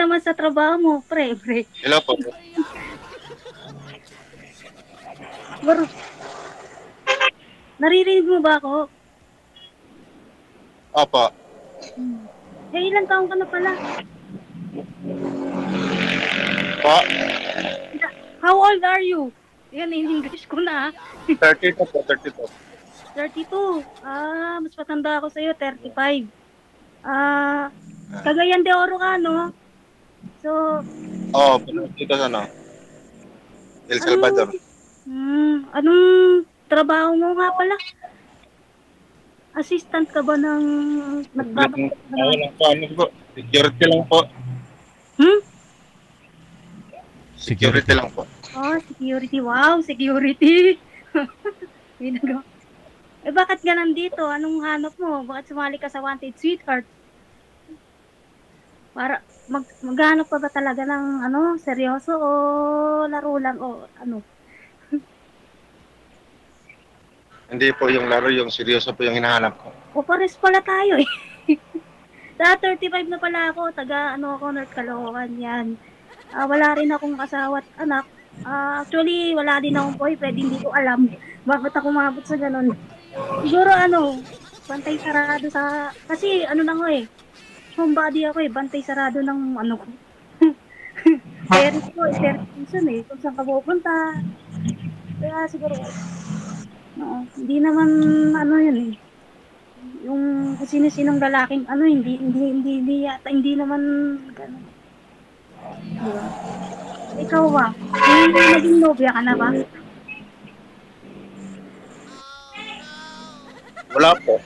naman sa trabaho mo, pre. Hello po. Bro, naririnig mo ba ako? Opo. Eh, ilang taong ka na pala? Po. How old are you? Yan, in English ko na. 32 po, 32. 32. Mas matanda ako sa'yo, 35. Cagayan de Oro ka, no? So, Dito sa ano? El Salvador. anong trabaho mo nga pala? Assistant ka ba ng nagbabalik? Lang po, ano po? Security lang po. Security lang po. Security. Wow, security. Bakit ka nandito? Anong hanap mo? Bakit sumali ka sa Wanted Sweetheart? Para maghanap pa ba talaga ng seryoso o laro lang o ano? Hindi po yung laro, yung seryoso po yung hinahanap ko. O pares pala tayo eh. Sa 35 na pala ako, taga ako, North Caloocan yan. Wala rin akong asawa at anak. Actually, wala din akong boyfriend, hindi ko alam bakit ako mabot sa ganun. Siguro bantay sarado kasi lang ko eh. Homebody ako eh, bantay sarado ng ko. Parents ko, season eh, kung saan ka pupunta. Kaya siguro, hindi naman yun eh. Yung sino-sinong lalaking hindi naman ganun. Diba? Ikaw ba? Naging nobya ka na ba? Wala po.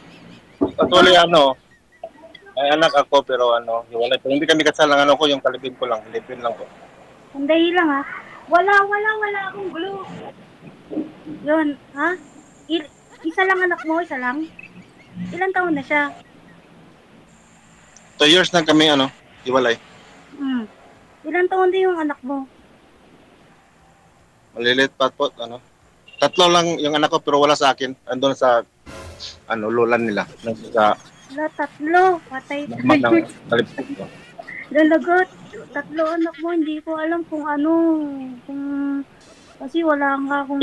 Actually, may anak ako pero hiwalay po. Hindi kami kasal ng ko, yung kalipin ko lang. Kalipin lang po. Sandali lang ha. Wala akong gulo. Yun, ha? Isa lang anak mo, isa lang? Ilang taon na siya? 2 years na kami, hiwalay. Ilang taon din yung anak mo? Malilit pa po, 3 lang yung anak ko pero wala sa akin. Andun sa, lola nila. Sa, 3. Patay tayo. Lalagot. 3 anak mo, hindi ko alam kung kasi wala nga akong...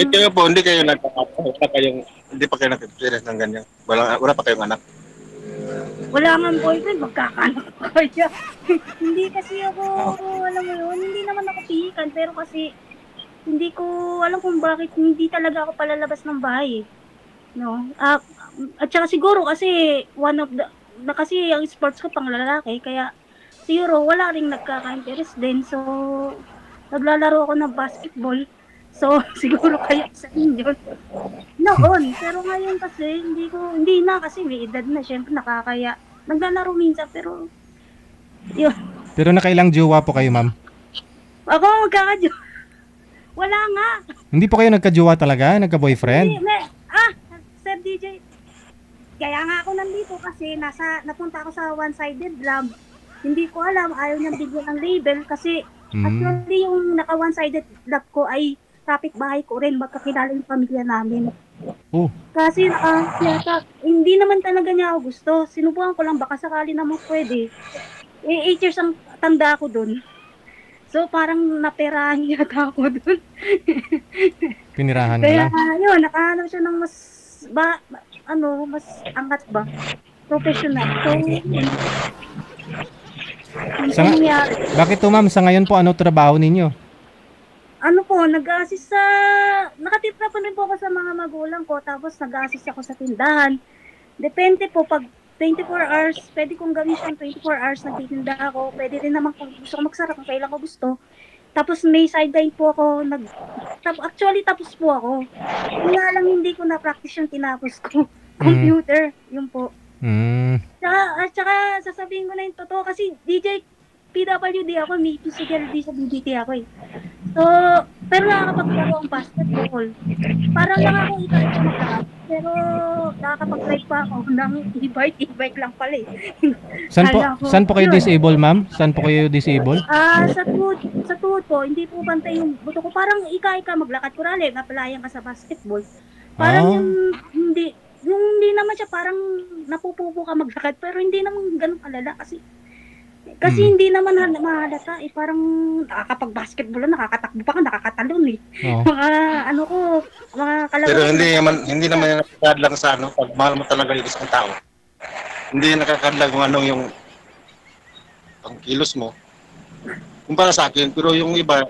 Hindi pa kayo nag-experience ng ganyan. Wala pa kayong anak. Wala nga boyfriend, magkakanak pa kaya. Hindi kasi ako, alam mo yun, hindi naman ako pihikan, pero kasi hindi ko alam kung bakit hindi talaga ako palalabas ng bahay. No? At saka siguro kasi kasi ang sports ko pang lalaki, kaya siguro wala ring nagkaka-interest din. So, naglalaro ako ng basketball. So, siguro kaya sa inyo. Noon. Pero ngayon kasi, hindi na kasi may edad na. Siyempre, nakakaya. Naglalaro minsan, pero, yun. Pero nakailang jowa po kayo, ma'am? Ako, magkakajowa. Wala nga. Hindi po kayo nagkajowa talaga? Nagka-boyfriend? Sir DJ, kaya nga ako nandito kasi napunta ako sa one-sided love. Hindi ko alam, ayaw niyang bigyan ng label kasi actually yung naka one-sided love ko ay kapitbahay ko rin, magkakilala yung pamilya namin. Kasi hindi naman talaga niya ako gusto. Sinubukan ko lang, baka sakali naman pwede. 8 years ang tanda ako dun. So parang naperahan yata ako dun. Pinirahan ka lang? Kaya yun, nakahanap siya ng mas angat ba? Professional. So, bakit to, ma'am? Sa ngayon po, ano trabaho ninyo? Nag-assist nakatira pa rin po ako sa mga magulang ko, tapos nag-assist ako sa tindahan. Depende po, pag 24 hours, pwede kong gawin siyang 24 hours nagtitinda ako. Pwede rin naman kung gusto ko magsara, kung kailan ko gusto. Tapos may sideline po ako, actually tapos po ako. Kaya lang hindi ko na-practice yung tinapos ko. Computer, yun po. At saka sasabihin ko na yung totoo kasi DJ PWD ako, may physical disability ako eh. So, pero nakakapaglaro ang basketball. Parang lang ako ikakita maglakad. Pero nakakapag-drive pa ako ng e-bike lang pala eh. Saan po kayo disable, ma'am? Saan po kayo disable? Sa tuhod po, hindi po bantay yung buto ko. Parang ika maglakad ko rali, napalayan ka sa basketball. Parang yung hindi naman siya parang napupupo ka maglakad, pero hindi naman ganun kalala kasi Kasi hindi naman mahalata eh. Parang nakakapag-basketball lang, nakakatakbo pa ka, nakakatalon eh. Oo. Mga ano ko, mga kalaro. Pero hindi naman yan nakakadlang sa ano, pag mahal mo talaga yung isang tao. Hindi yan nakakadlang kung ano yung pangkilos mo. Kumpara sa akin, pero yung iba,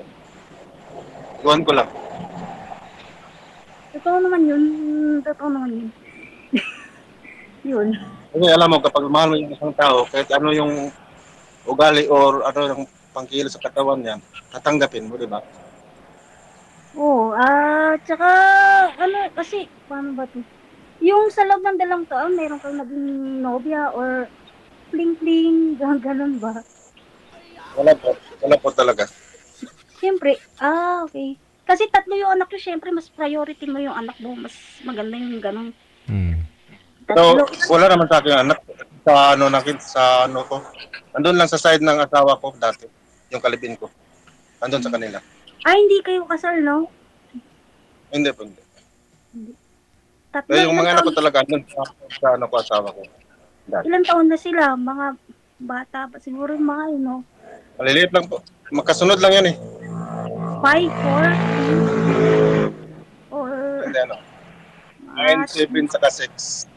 iwan ko lang. Totoo naman yun. Totoo naman yun. Yun. Kasi alam mo, kapag mahal mo yung isang tao, kahit ano yung ugali or ano yung pangkilos sa katawan niya, tatanggapin mo, di ba? Oo, tsaka, ano, kasi, paano ba to? Yung sa loob ng dalang taon, meron kang naging nobya or fling-fling, ganun ba? Wala po talaga. Siyempre, okay. Kasi 3 yung anak ko, siyempre, mas priority mo yung anak mo, mas maganda yung ganun. Mm. Pero 3. wala naman sa akin anak sa ano ko. Andun lang sa side ng asawa ko dati, yung kalibin ko. Andun sa kanila. Hindi kayo kasal, no? Hindi po, hindi. 3, Pero yung ilang mga anak ko taon, talaga andun sa ano ko asawa ko. Dati. ilang taon na sila? Mga bata pa, siguro yung mga, yun, no? Maliliit lang po. Magkasunod lang yan eh. 5, 4, or, Hindi ano. 9, 7, saka 6.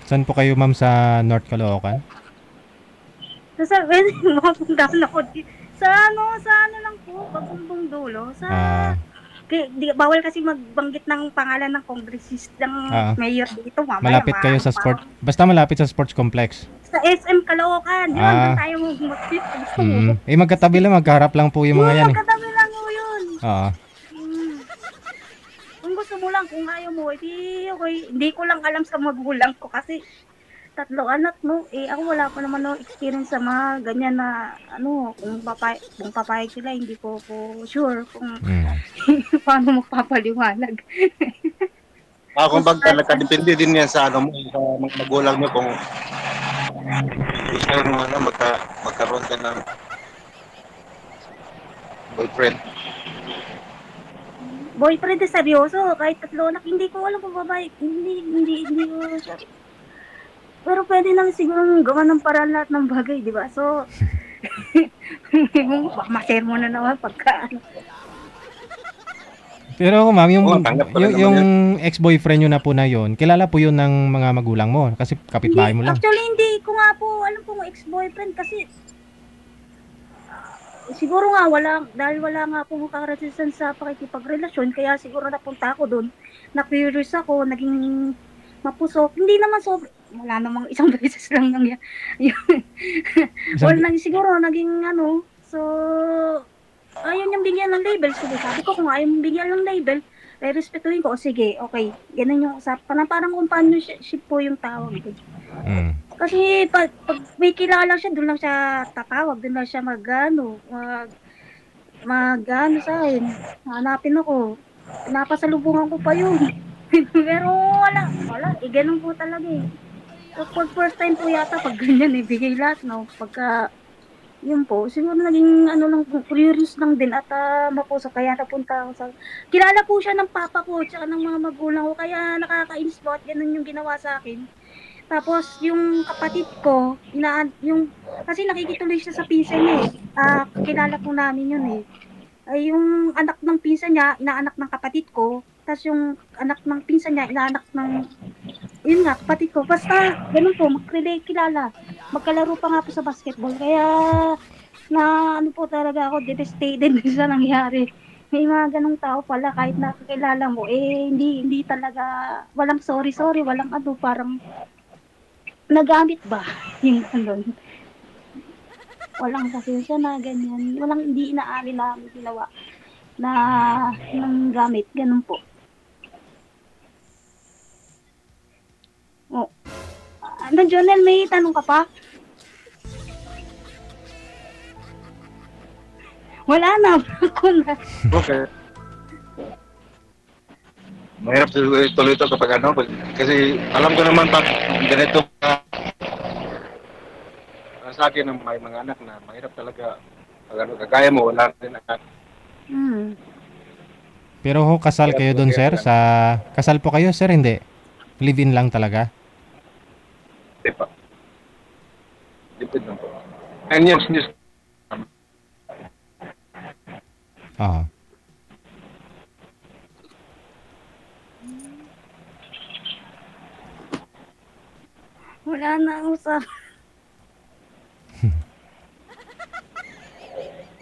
Saan po kayo, ma'am, sa North Caloocan? Sasabihin, mapuntahan ako sa ano lang po, pagbubong dulo, sa, bawal kasi magbanggit ng pangalan ng congressist ng mayor dito, mamaya. Malapit kayo sa sport, basta malapit sa sports complex. Sa SM Caloocan, yun, doon tayo mag-fit. Magkatabi lang, magkaharap lang po yung mga yan eh. Magkatabi lang mo yun. Oo. Kung gusto mo lang, kung ayaw mo, okay. Hindi ko lang alam sa magulang ko kasi 3 anak, no? Ako wala pa naman no experience sa mga ganyan na, ano, kung papayag sila, hindi ko sure kung paano magpapaliwanag. Kung baga, nagkadepende din yan sa ano mo, sa mga magulang mo kung gusto mo ano, magkaroon ka ng boyfriend. Boyfriend na seryoso, kahit 3 anak, hindi ko alam kung babae, hindi ko siya. Pero pwede naman siguro gawa ng paraan lahat ng bagay, di ba? So, maser mo na naman pagka ano. Pero ma'am, yung ex-boyfriend nyo na po na yon, kilala po yun ng mga magulang mo kasi kapitbahay mo lang. Actually, hindi ko nga po alam kung ex-boyfriend kasi siguro nga dahil wala nga po karanasan sa pakikipagrelasyon, kaya siguro napunta ako doon, na-curious ako, naging mapusok. Hindi naman wala namang isang beses lang nangyari. Siguro naging ano, so ayaw niyang bigyan ng label. Sige, sabi ko kung ayaw mong bigyan ng label, respetuhin ko. O sige, okay. Ganun yung usapan. Parang companionship po yung tawag. Kasi pag may kilala siya, doon lang siya tatawag. Doon lang siya mag-ano sa akin. Hanapin ako. Pinapasalubungan ko pa yun. Pero wala. Ganun po talaga eh. So, pag first time po yata, pag ganyan bigay lahat, no? Pagka, yun po, siguro naging lang, curious lang din at mapuso, kaya napunta ako sa, kilala po siya ng papa ko, tsaka ng mga magulang ko, kaya nakakainis po at ganun yung ginawa sa akin. Tapos, yung kapatid ko, kasi nakikituloy siya sa pinsan niya kilala po namin yun ay yung anak ng pinsan niya, inaanak ng kapatid ko, tapos yung anak ng pinsan niya, inaanak ng, yun nga, kapatid ko. Basta, ganun po, kilala. Magkalaro pa nga po sa basketball. Kaya, ano po talaga ako, devastated sa nangyari. May mga ganung tao pala, kahit nakakilala mo, hindi talaga, walang sorry, walang parang, nagamit ba? Yung ganun. Walang pasensya na ganyan. Walang hindi inaali na ginawa na ng gamit. Ganun po. Jonel, may tanong ka pa? Wala na. Ako na. Okay. Mahirap tuloy ito kapag ano. Kasi alam ko naman pag ganito sa akin ng may mga anak na mahirap talaga. Pag ano, kagaya mo, wala rin anak. Pero kasal kayo doon, sir? Kasal po kayo, sir? Hindi. Live-in lang talaga? Hindi pa. Depende lang po. 10 years news. Ah. Wala na ang usap.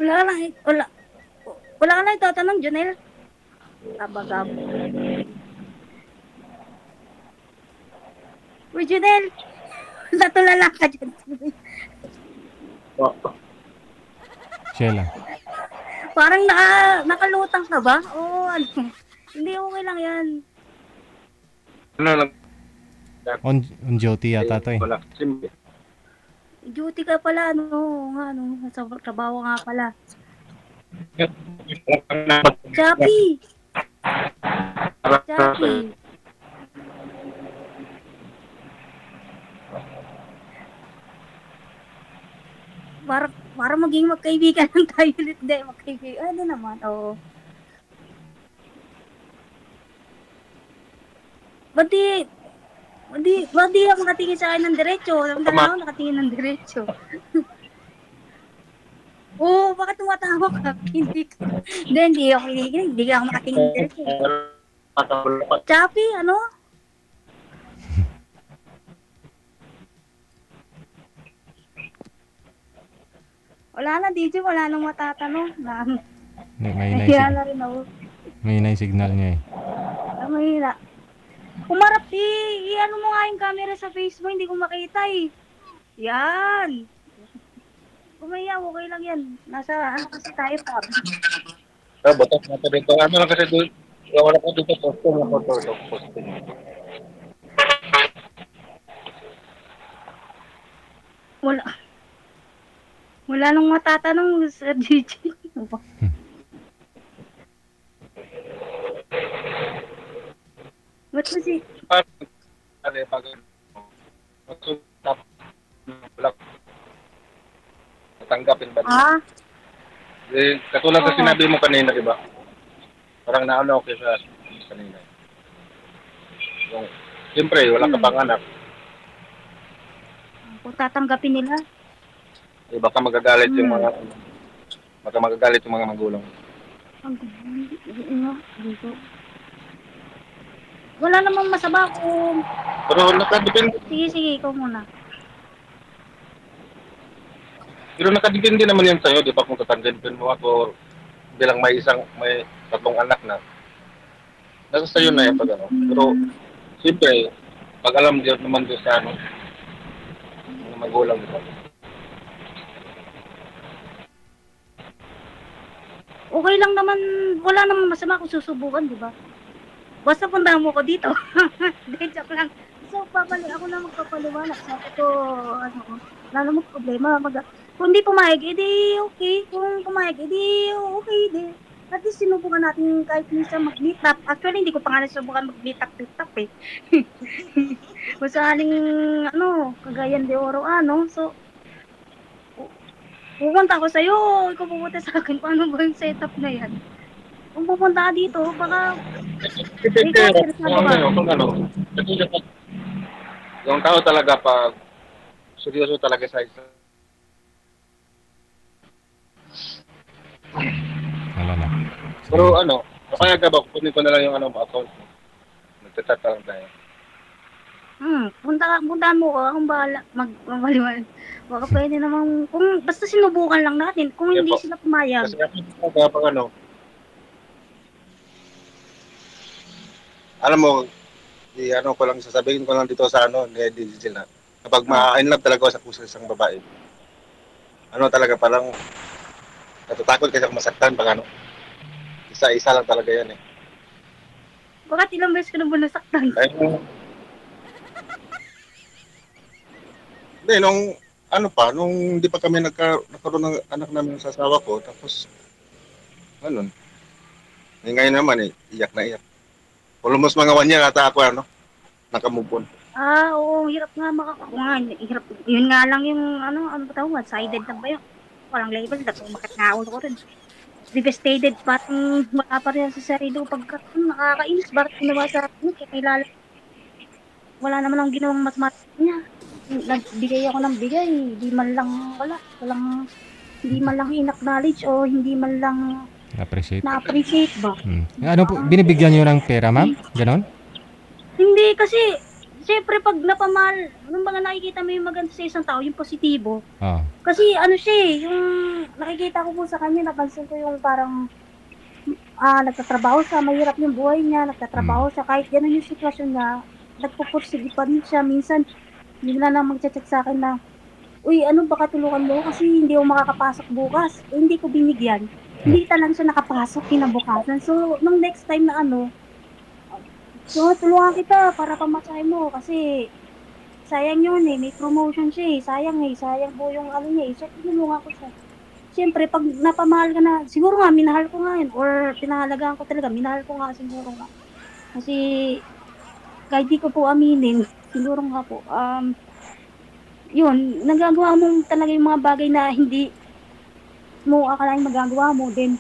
Wala ka lang, wala ka lang itatanong, Junel. Tabagab. Uy, Junel. Natulala ka dyan. Oh. Sheila. Parang nakalutang ka ba? Oo, ano. Hindi, okay lang yan. Ano lang. On duty yata to eh. Wala. Simple. Duty ka pala, ano, nasa trabaho nga pala. Chappy! Chappy! Para maging magkaibigan lang tayo ulit. Hindi, magkaibigan. Ano naman, oo. Ba't di ako nakatingin sa akin ng diretso? Samtang ako nakatingin ng diretso. Oo, bakit tumatawa ka? Hindi ako kinikinig. Hindi ako nakatingin ng diretso. Chappy, ano? Wala na, DJ. Wala nang matatanong. May na rin ako. may signal niya eh. Mahina. Umarap ano mo nga yung camera sa face mo, hindi ko makita eh. Yan. Umayaw, okay lang yan. Nasa, ano kasi tayo pa. Batas na dito. Ano lang kasi doon. Wala ko dito posting. Wala nang matatanong sa DJ. Ba't kasi? Tanggapin ba? Katulad sa sinabi mo kanina, di ba? Parang naano okay sa kanina. Yung, siyempre, wala ka pang anak. Kung tatanggapin nila. Baka magagalit yung mga magulang. Dito. Wala namang masama kung... Pero nakadepende. Sige, ikaw muna. Pero nakadepende naman yan sa'yo, di ba? Kung tatanggapin mo ako bilang may tatlong anak na. Nasa sa'yo na yan pag ano. Pero, siyempre, pag alam din naman doon sa ano, mga magulang nila. Okay lang naman, wala namang masama kung susubukan, di ba? Basta puntahan mo ko dito. Hindi, joke lang. So, ako na magpapaliwanag. Sabi ko, wala namang problema. Kung di pumayag, edi okay. Kung pumayag, edi okay, di. At least sinubukan natin kahit minsan mag-meet up. Actually, hindi ko pa nga nasubukan mag-meet up eh. Kung saaling, Cagayan de Oro, So, pupunta ako sa'yo. Ikaw pupunta sa akin. Paano ba yung setup na yan? Kung pupunta ka dito, baka... Yung tao talaga pag seryoso talaga sa isa. Wala na. Pero kaya ka ba, kunin ko na lang yung account mo. Nagchat lang tayo. Puntahan mo ko, akong bahala magmaliwan. Baka pwede namang, basta sinubukan lang natin, kung hindi sila pumayag. Kasi ako alam mo, ko lang sasabihin ko lang dito sa ni Digital na kapag ma-in love talaga ako sa puso isang babae. Talaga parang natatakot kasi ako masaktan pag isa-isa lang talaga yan eh. Bakit ilang beses ka na ba nasaktan? Hindi, nung hindi pa kami nagkaroon ng anak namin sa asawa ko, tapos ngayon naman iyak na iyak. Almost mga 1 year ata ako nakamove on. Oo, hirap nga hirap. Yun nga lang yung one-sided na ba yun? Walang label, umakit nga ulo ko rin. Devastated, parang wala pa rin sa sarili ko nakakainis. Bakit ginawa sa akin? Kaya wala naman ang ginawang mas niya. nagbigay ako ng bigay, hindi man lang hindi man lang in-acknowledge o hindi man lang Appreciate. na-appreciate ba? Ano po, binibigyan niyo ng pera, ma'am? Ganon? Hindi kasi, siyempre pag napamahal, nung mga nakikita mo yung maganda sa isang tao, yung positibo. Oo. Kasi ano siya yung nakikita ko po sa kanya, napansin ko yung parang nagtatrabaho siya, mahirap yung buhay niya, nagtatrabaho siya, kahit gano'n yung sitwasyon niya, nagpupursige pa rin siya. Minsan, bigla na magchat-chat sa akin na, uy, ano baka tulungan mo kasi hindi ako makakapasok bukas. Eh, hindi ko binigyan. Hindi talaga siya nakapasok kinabukasan. So, nung next time na so, tulungan kita para pamasahe mo kasi sayang yun may promotion siya sayang po yung niya So, tulungan ko siya. Siyempre, pag napamahal ka na, siguro nga, minahal ko nga yun or pinahalagaan ko talaga, minahal ko nga siguro nga. Kasi, kahit di ko po aminin, siguro nga po, yun, nagagawa mo talaga yung mga bagay na hindi mo akalain magagawa mo. Then,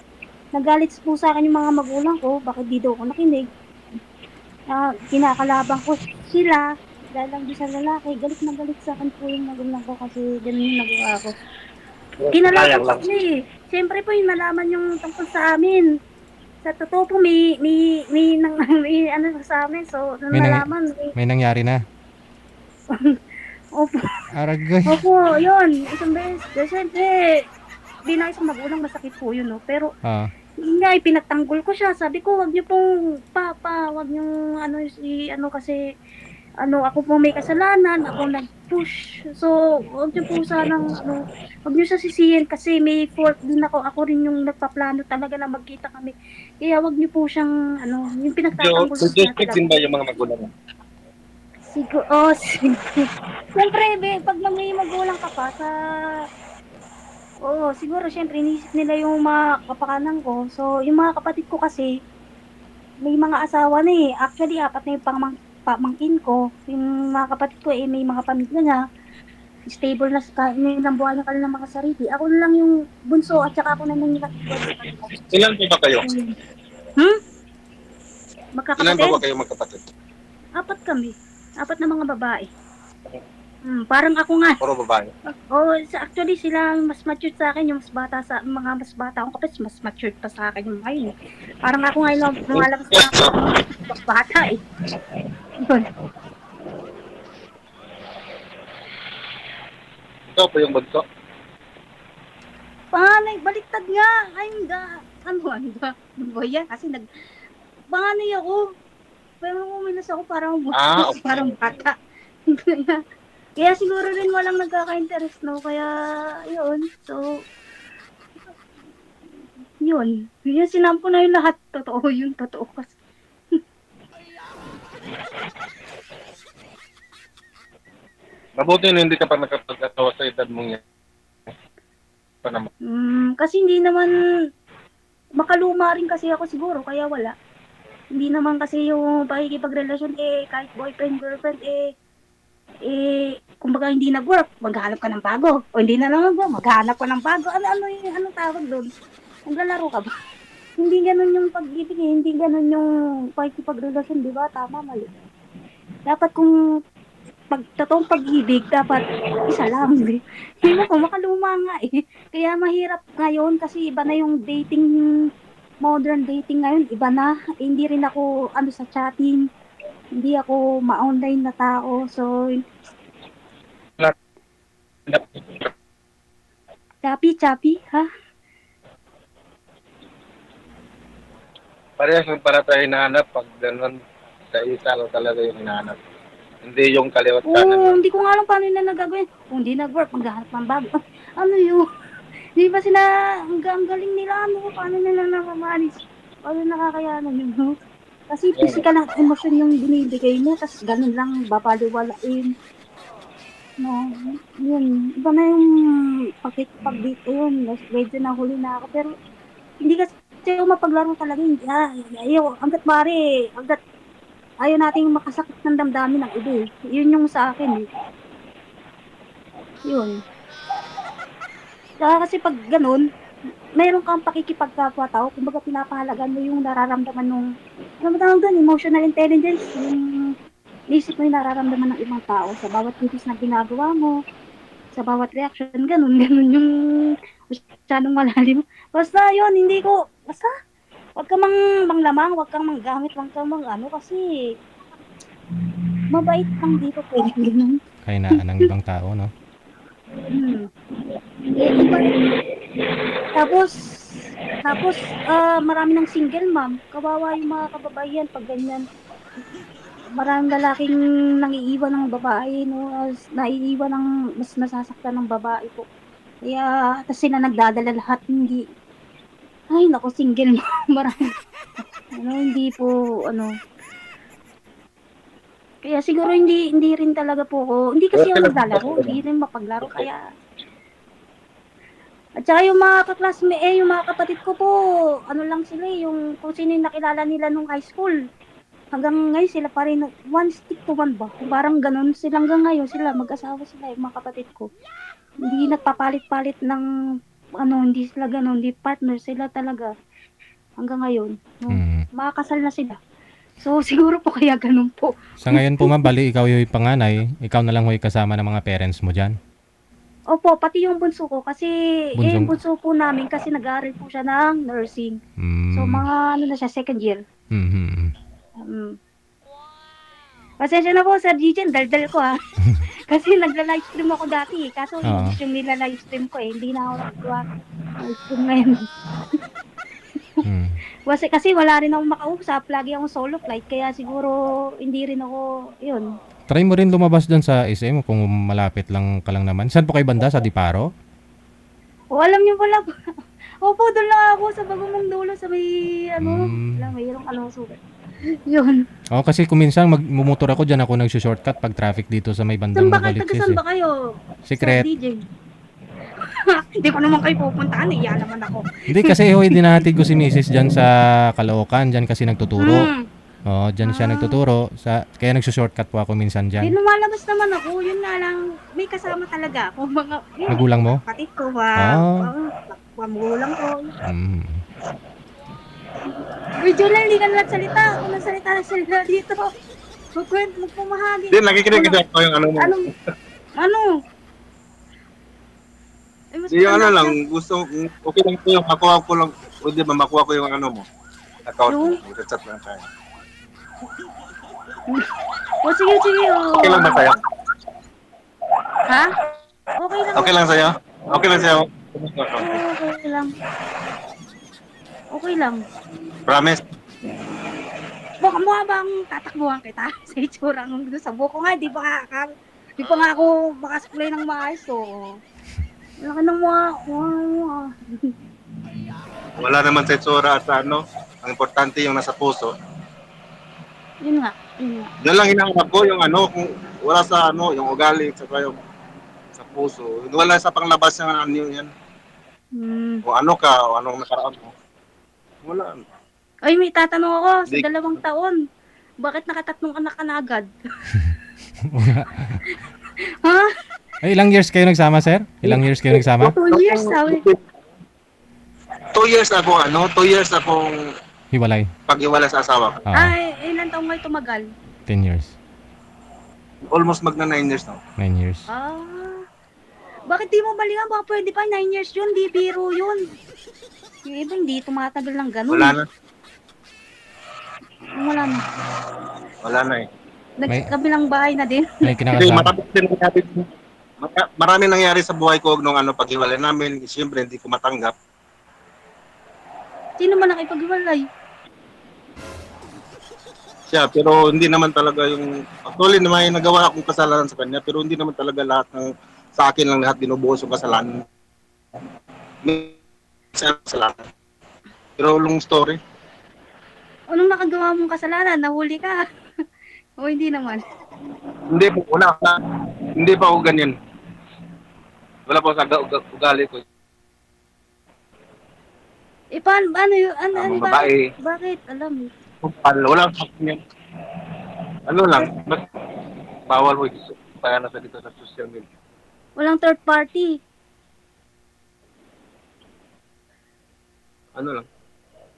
nagalit po sa akin yung mga magulang ko, bakit di daw ako nakinig. Kinakalabang ko sila, dahil lang di sa lalaki, galit na galit sa akin po yung magulang ko kasi ganun yung nagawa ko. Kinalaban ko sila Siyempre po yung nalaman yung tungkol sa amin. Sa totoo po, may ano sa amin. So, nalaman. May nangyari na. Opo. Aragay. Opo, yun. Isang beses. Siyempre, di na isang magulang masakit po yun, no? Pero, nga, pinagtanggol ko siya. Sabi ko, wag niyo pong, wag niyo, kasi, ako po may kasalanan, ako nag-push. So, wag niyo po sanang, wag niyo siya sisihin kasi may fault din ako rin yung nagpaplano talaga na magkita kami. Kaya wag niyo po siyang, yung pinagtatanggol ko siya talaga. Din ba yung mga magulang? Siguro. Siyempre, pag may magulang ka pa siguro, siyempre, inisip nila yung mga kapakanan ko. So, yung mga kapatid ko kasi, may mga asawa na Actually, 4 na yung pamangkin ko. Yung mga kapatid ko, may mga pamilya na. Stable na sa nilang buhay na kanilang mga sarili. Ako na lang yung bunso at saka ako na lang yung Ilan po ba kayo? Magkakapatid? Ilan po ba kayo magkapatid? 4 kami. 4 na mga babae. Parang ako nga. Puro babae? Actually sila mas mature sa akin, yung mga mas bata akong kapatid, mas mature pa sa akin yung ngayon. Parang ako ngayon lumalabas na ako mas bata Yun. Ikaw po yung bunso? Panganay, baliktad nga. Ano ba yan? Kasi panganay ako. Pero umilas ako parang okay. Parang bata. Kaya siguro rin walang nagkaka-interest, no? Kaya, yun. So, yun. Yun, sinampo na yung lahat. Totoo yun. Totoo kasi. Mabuti na hindi ka pa nakapag-atawa sa edad mong yan. Kasi hindi naman makaluma rin kasi ako siguro, kaya wala. Hindi naman kasi yung pakikipagrelasyon kahit boyfriend, girlfriend kumbaga hindi nag-work, maghanap ka ng bago. O hindi na naman maghanap ka ng bago. Anong tawag doon? Naglalaro ka ba? Hindi ganun yung pag-ibig hindi ganun yung pakikipagrelasyon, di ba? Tama, mali. Dapat kung totoong pag-ibig, dapat isa lang. Hindi mo kung makaluma nga Kaya mahirap ngayon kasi iba na yung dating, modern dating ngayon, iba na. Hindi rin ako sa chatting. Hindi ako ma-online na tao. So, Chappy, ha? Parehas para tayo hinahanap pag gano'n sa isa lang talaga yung hinahanap. Hindi yung kaliwat kanan. Hindi ko nga alam paano nila nagagawin. Kung hindi nag-work, maghahanap ng bago. Yun? Di ba sila, ang galing nila, paano nila nakamanage? Paano nakakayanan yun? Kasi physical ang emosyon yung binibigay mo, tapos ganun lang, babaliwalain. No, yun. Iba na yung pag-date yun. Medyo nahuli na ako. Pero, hindi kasi ako mapaglaro talaga. Ayaw, hanggat ayaw nating makasakit ng damdamin ng iba Yun yung sa akin Yun. Kasi pag ganun, mayroon kang pakikipagkapwa-tao, kumbaga pinapahalagan mo yung nararamdaman nung, ano ba tawag doon, emotional intelligence, Inisip mo yung nararamdaman ng ibang tao sa bawat kilos na ginagawa mo, sa bawat reaction, ganun yung masyadong malalim. Basta yun, basta, wag kang manglamang, wag kang manggamit, wag kang kasi, mabait lang dito, pwede ganun. Kahinaan ng ibang tao, no? Iba. Tapos, marami ng single mom. Kawawa yung mga kababaihan pag ganyan. Maraming lalaking nangiiwan ng babae, no? Naiiwan ng mas nasasaktan ng babae po. Kaya, tapos sila nagdadala lahat, hindi. Ay, naku, single mom. Marami. Hindi po, Kaya siguro hindi rin talaga po ako. Hindi kasi ako naglalaro, hindi rin mapaglaro kaya. At saka yung mga yung mga kapatid ko po, lang sila yung kung sino yung nakilala nila nung high school. Hanggang ngayon sila pa rin, one stick to one ba? Parang ganun sila hanggang ngayon, sila mag-asawa sila, yung mga kapatid ko. Hindi nagpapalit-palit ng, hindi sila ganun, hindi partner sila talaga. Hanggang ngayon, makakasal na sila. So, siguro po kaya ganun po. Sa ngayon po, ma'am, bali ikaw yung panganay, ikaw na lang yung kasama ng mga parents mo dyan? Opo, pati yung bunso ko. Kasi, yung bunso po namin, kasi nag-aaral po siya ng nursing. So, mga, na siya, second year. Pasensya na po, Sir Gijan, daldal ko ha. Kasi nagla-livestream ako dati. Kaso, yung nila-livestream ko hindi na ako nagagawa. Livestream ngayon. Kasi wala rin akong makausap, lagi akong solo flight, kaya siguro hindi rin ako, yun. Try mo rin lumabas dun sa SM kung malapit lang ka lang naman. Saan po kayo banda? Sa Diparo? Alam niyo pala. Opo, doon lang ako sa Bagong Dulo sa may, mayroong sugat. Yun. Kasi kung minsan magmumotor ako dyan, ako nagsushortcut pag traffic dito sa may bandang Novaliches. Saan ba kayo? Secret. DJ. Hindi ko naman kayo pupuntahan, iya naman ako. Hindi kasi dinahatid ko si Mrs. dyan sa Caloocan, dyan kasi nagtuturo. Dyan siya nagtuturo, kaya nagsushortcut po ako minsan dyan. Hindi lumalabas naman ako, yun nga lang, may kasama talaga ako. Magulang mo? Kapatid ko ba? Magulang ko. Regional, hindi ka na nagsalita. Ako nagsalita dito. Magpumahagi. Hindi, nakikinig ako yung Ano? Yung lang, okay lang po yung makuha ko lang, pwede ba makuha ko yung mo? Account mo, chat lang tayo. Sige. Okay lang ba sa'yo? Ha? Okay lang. Okay lang sa'yo? Okay lang sa'yo? Okay lang. Promise? Baka mo bang tatakbuhan kita sa itsura ng sa buko nga, di pa nga ako makasuklay ng maayos, so. Laki ng Wala naman sa itsura at ang importante yung nasa puso. Yun nga. Yan lang hinahanap ko, yung kung wala sa yung ugali, saka yung sa puso. Wala sa panglabas ng yan. Kung ano ka, o anong nakaraan mo. Wala. Ay, may tatanong ako sa 2 taon. Bakit nakatatlong anak ka na agad? Ha? Ay, ilang years kayo nagsama, sir? Ilang years kayo nagsama? 2 years, sabi. 2 years ako, 2 years akong hiwalay. Pag-iwalay sa asawa ko. Ay, ilang taong kayo tumagal? 10 years. Almost magna 9 years na. 9 years. Bakit di mo balikan? Baka pwede pa 9 years yun, di biro yun. Yung iba hindi tumatagal ng ganun. Wala na. Wala na eh. Nagkabilang bahay na din. May kinakasama. Maraming nangyari sa buhay ko nung paghiwalay namin. Siyempre, hindi ko matanggap. Sino man nakipaghiwalay? Siya, pero hindi naman talaga yung... Actually, may nagawa akong kasalanan sa kanya, pero hindi naman talaga lahat sa akin lang lahat binubuhos yung kasalanan. May kasalanan. Pero long story. Anong nakagawa mong kasalanan? Nahuli ka? O hindi naman? Hindi po, wala ka. Hindi pa ako ganyan. Wala po sa ugali ko. Paano yun? Ano babae. Bakit? Alam mo. Wala pa ganyan. Lang, bawal mo kaya nasa dito sa social media. Walang third party. Lang.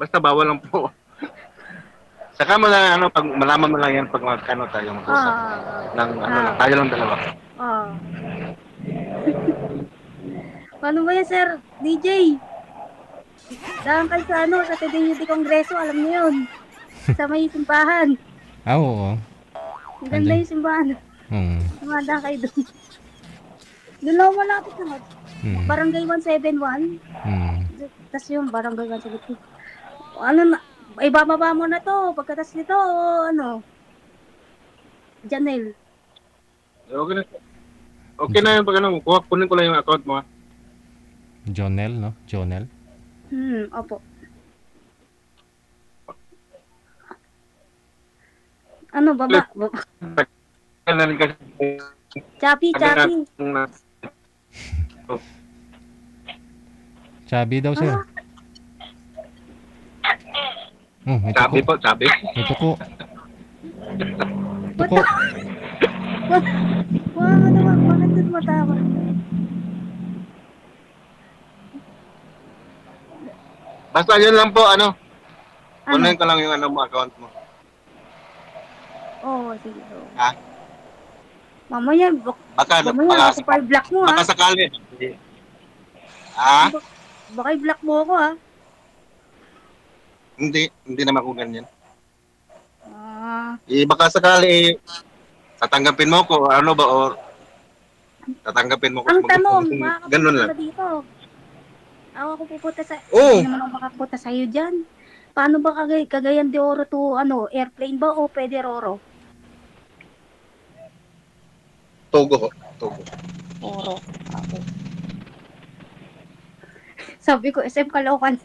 Basta bawal lang po. Saka mo na, ano, pag malaman mo lang yan pag magkano tayo mag-usap. Ng, ano, lang, tayo lang dalawa. Paano ba yan, Sir DJ? Daan kayo sa ano, sa Trinity Kongreso, alam niyo yun. Sa may simbahan. Oo. Ang ganda yung simbahan. Dumadaan kayo doon. Doon lang malapit naman. Barangay 171. Tapos yung Barangay 172. Ano na, ibababa mo na to. Pagkatas nito, ano, Janelle. Okay na. Okay na yun pag ano, kunin ko lang yung account mo. Jonel, no? Jonel. Opo. Ano, baba? Chappy. Chubby daw, sir. Ito Sabi ko. po, sabi. Ito ko. Ito ko. Bakit doon matawa? Basta yun lang po, ano. Kunin ko lang yung ano mo, account mo. Oo, sige. Ha? Mamaya, ako pa i-block mo, ha? Baka sakali. Ha? Baka i-block mo ako, ha? Hindi naman ako ganyan. Baka sakali, tatanggapin mo ko, ano ba, or tatanggapin mo ko. Ang tanong, ganun lang. Dito. Ako pupunta sa... Oo. Hindi naman ako makapunta sa'yo dyan. Paano ba Cagayan de Oro to, ano, airplane ba o pwede Roro? Togo. Oro. Okay. Sabi ko, SM Caloocan.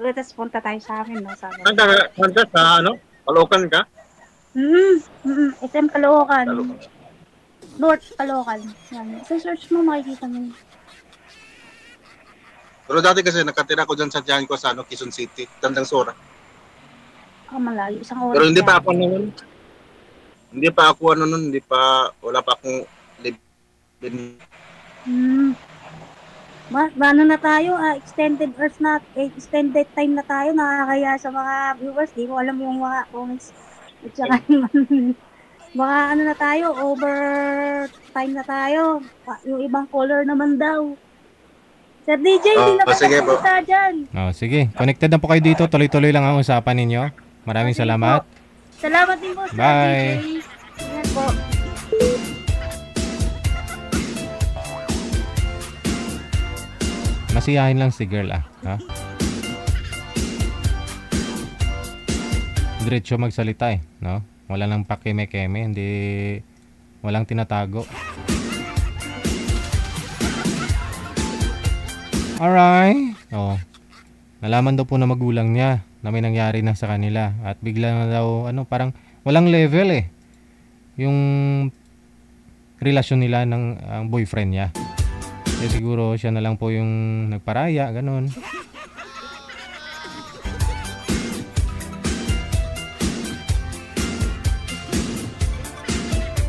Let's punta tayo sa amin, no? Sabi. Handa sa, ano? Caloocan ka? SM Caloocan. North Caloocan. Yan. Sa search mo, makikita mo. Pero dati kasi nakatira ko dyan sa tiyan ko sa ano, Quezon City, Tandang Sora. Malayo. Isang oras. Pero hindi pa ako noon. Wala pa akong live-in. Ano na tayo? Extended time na tayo. Nakakaya sa mga viewers. Di ko alam yung mga comments. At saka mga ano na tayo, overtime na tayo. Yung ibang color naman daw. Sir DJ, hindi na ba nagpunta dyan? Sige. Connected na po kayo dito. Tuloy-tuloy lang ang usapan ninyo. Maraming salamat. Salamat din po, Sir Bye. DJ. Yan po. Masiyahin lang si girl, ha? Diretso magsalita, no? Wala nang pakeme-keme. Walang tinatago. Alright. Nalaman daw po na magulang niya na may nangyari na sa kanila. At bigla na daw, parang walang level yung relasyon nila ng ang boyfriend niya. Siguro siya na lang po yung nagparaya, ganun.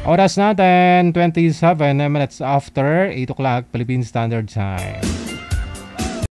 Oras natin, 27 minutes after 8 o'clock Philippine Standard Time.